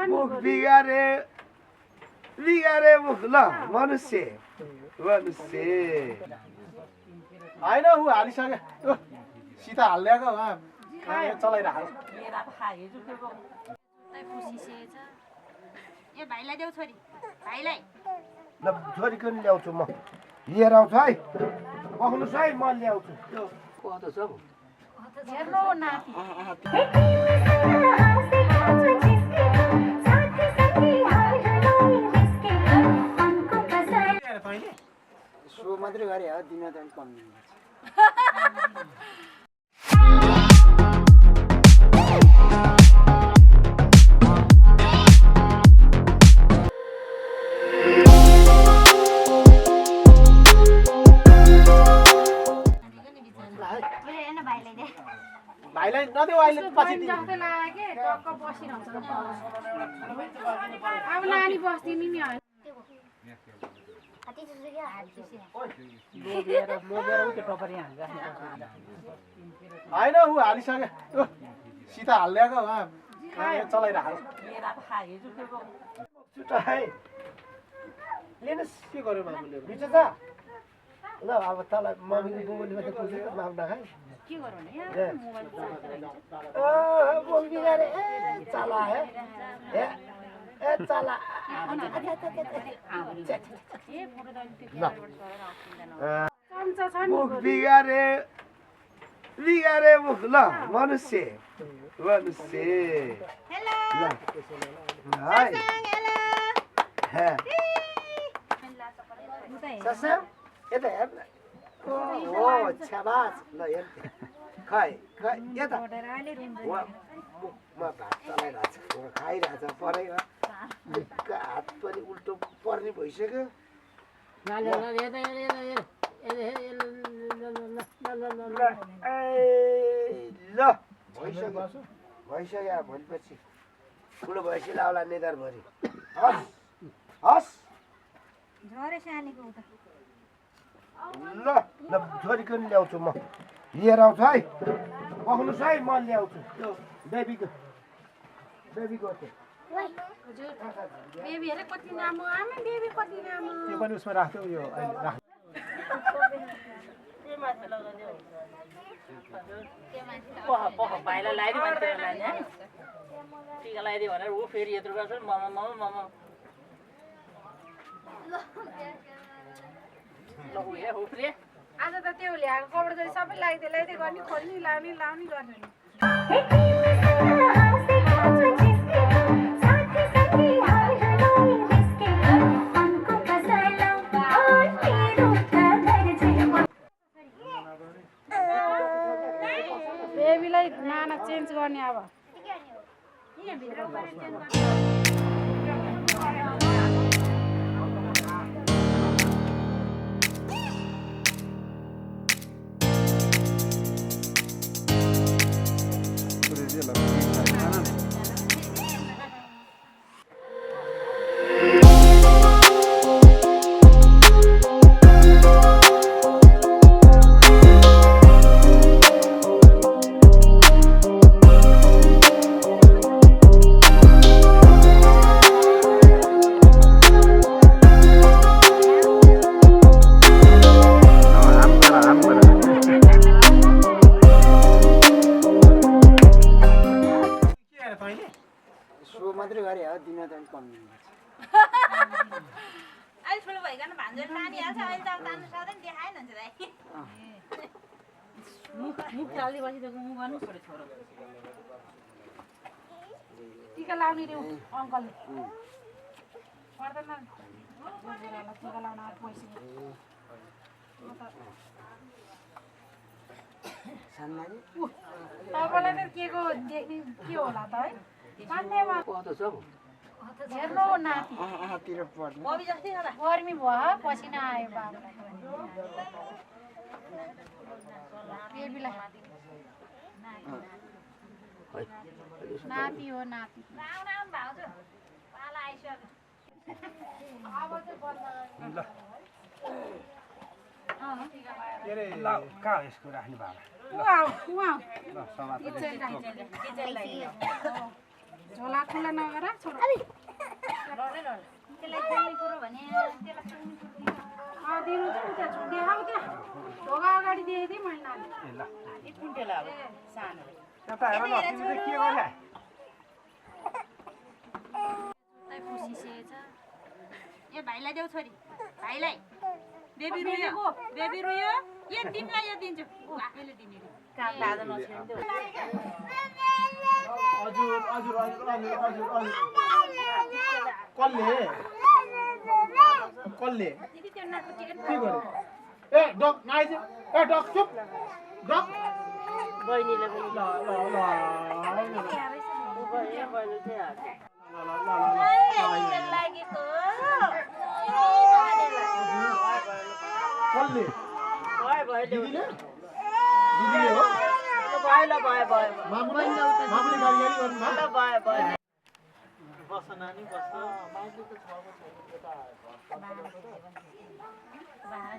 मुख बिगारे बिगारे मुख ल मनुष्य मनुष्य होइन ऊ हालिसक्यो सीता हालिदिएको चलाइरहेको ए भाइलाई देऊ छोरी भाइलाई ल छोरीको नि ल्याउँछु म लिएर आउँछु है पक्नुस् है म ल्याउँछु त्यो कस्तो छ हेर्नु नाति सो मात्रै गरे हो दिन त कम भाइलाई नदेऊ अहिले पछि जस्तो लाग्यो के टक्क बसिरहन्छ अब नानी बस्दिनी नि होइन ऊ हालिसक्यो सीता हालिदिएको चलाइरहेको छुट्टा है लिनुहोस् के गर्यो मामुले बिच छ ल अब तल मम्मीले बुबुले मात्रै पुग्यो माग्दा है के गरौँ मोबाइल मुख बिगारे चला है ए चला मुख बिगारे बिगारे मुख ल मनुष्य मनुष्य ल है ससा यता हेर्न ओ छ्याबास ल हेर खै खै यता मुखमा भात चलाइरहेछ खाइरहेछ परै हात पनि उल्टो पर्ने भइसक्यो ल भइसक्यो भोलिपछि ठुलो भएपछि लाउला नेदारभरि हस् हस् ल ल छोरीको नि ल्याउँछु म लिएर आउँछु है पक्नुस् है म ल्याउँछु त्यो बेबीको बेबी हेरे कति नामो आमा बेबी कति नामो त्यो पनि उसमा राख्थ्यो यो अहिले राख भाइलाई लगाइदियो भने टिका लगाइदियो भनेर ऊ फेरि यत्रो गर्छ मम आज त त्यो ल्याएको कपडा जति सबै लगाइदिए गर्ने खोल्ने लाउने गर्ने बेबीलाई नाना चेन्ज गर्ने अब मात्रै गरे हो दिन त कम अहिले ठुलो भइकन भान्जर नानीहाल्छ अहिले त तान्नु सक्दैन देखाएन हुन्छ दाइ मुख टाल्दै बसिदिएको मुख गर्नु छोरो छोरो टिका लाउने रे अङ्कलले पर्दैन टिका लाउन पैसा तपाईँलाई त के होला त है कस्तो छ हेर्नु नाति गर्मी भयो पसिना आयो बाबुलाई बेबीलाई नाति हो नाति भाउजू पाला आइसक्यो अब चाहिँ बन्द के अरे ल कहाँ यसको राख्ने भाडा वाउ वाउ ल सभा किचनलाई झोला खुला नगर छोड त्यसलाई खेल्ने कुरो भने त्यसलाई दिनु चाहिँ त्यहाँ देखाऊ त्यहाँ ढोका अगाडि दिएँ मैले नानी ए ल कुन्टेला अब सानो त्यता हेर न तिमीले के गर्या पुसिसकेछ ए भाइलाई देऊ छोरी भाइलाई बेबी रुयो यो तिमीलाई यो दिन्छु आफैले दिने काम लाँदा नछेड्नु हजुर हजुर हजुर हजुर हजुर हजुर कसले कसले दिदी त्यो नाटको टिकट के गर्यो ए डक आइज ए डक चुप डक बहिनीले पनि ल ल ल बहिनी चाहिँ हाल्छ लागेको कसले भयो दिदीले दिदीले हो भयो भयो मामुले मामुले गाडी गाडी गर्नु भयो भयो बस नानी बस माइती त छ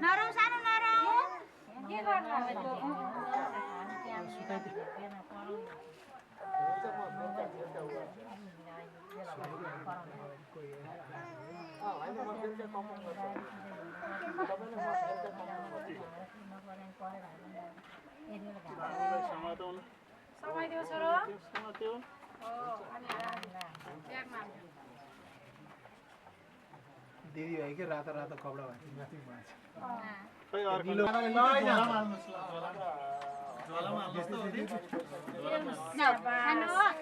नरौ सानो नरौ के गर्नु समय दियो छोरो दिदी भाइ के रातो रातो कपडा भएको माथि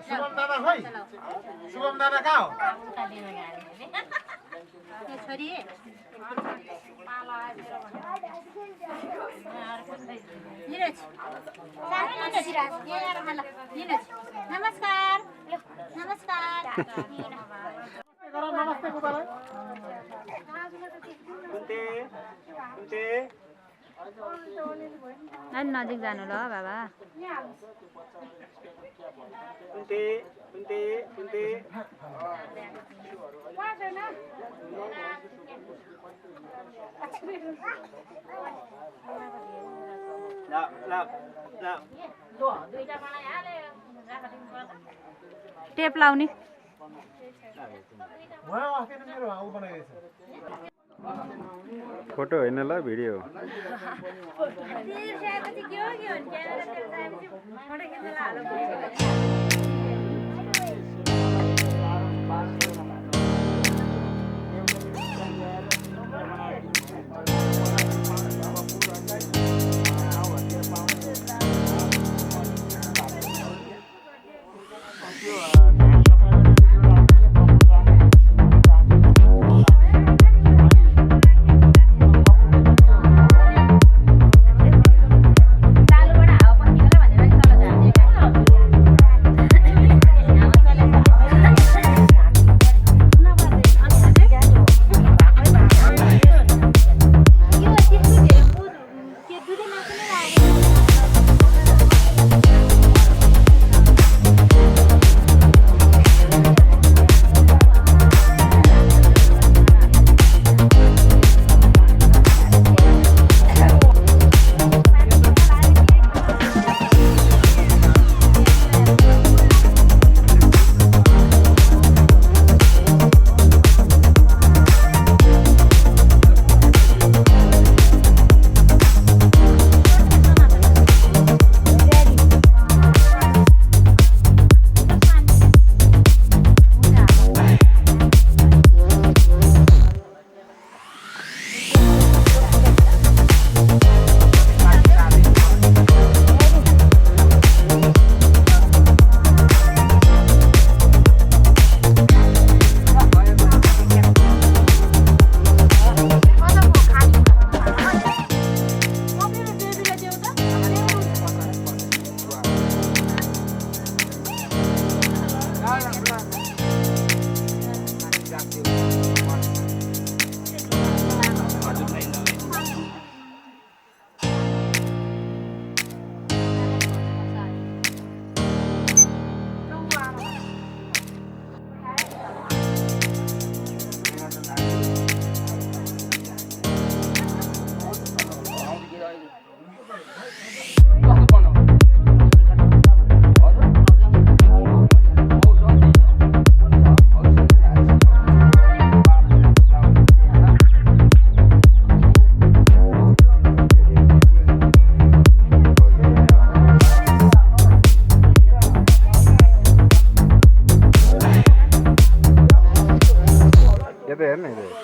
शुभम दादा खै शुभम दादा कहाँ हो छोरी नमस्कार नमस्कार नमस्ते गोपालाई अलि नजिक जानु ल बाबा टेप लाउने फोटो होइन ल भिडियो हेर्न